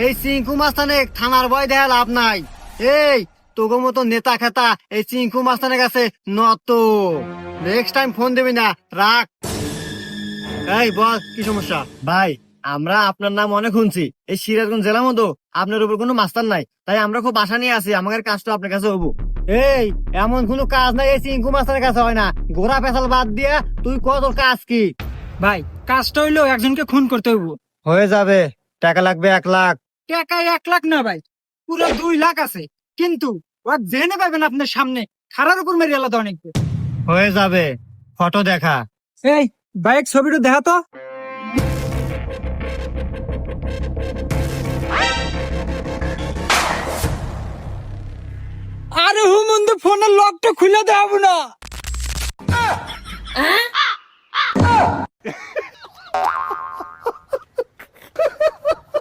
এই চিঙ্কু মাস্তানে থানার ভয় দেয়া লাভ নাই। এই তোগো মতো নেতা খেতা এই চিঙ্কু মাস্তানের কাছে নত। নেক্সট টাইম ফোন দিবি না, রাখ। এই বল, কি সমস্যা? ভাই, আমরা আপনার নাম অনেক শুনছি এই সিরাজগঞ্জ জেলার মতো আপনার উপর কোনো মাস্টার নাই, তাই আমরা খুব আশা নিয়ে আছি আমাদের কাজটা আপনার কাছে হবো। এই এমন কোনো কাজ নাই এই চিঙ্কু মাস্তানের কাছে হয় না। ঘোড়া পেছাল বাদ দিয়া তুই কত কাজ কি? ভাই, কাজটা হইলো একজনকে খুন করতে হইব। হয়ে যাবে, টাকা লাগবে 1 লাখ। টাকা 1 লাখ না ভাই, পুরো 2 লাখ আছে। কিন্তু ও জেনে পাবেন আপনার সামনে খারার উপর মেরে আলাদা অনেক। হয়ে যাবে, ফটো দেখা। এই বাইক ছবিটা দেখা তো। আরে হুমন্দ ফোনের লকটা খুলে দেব না।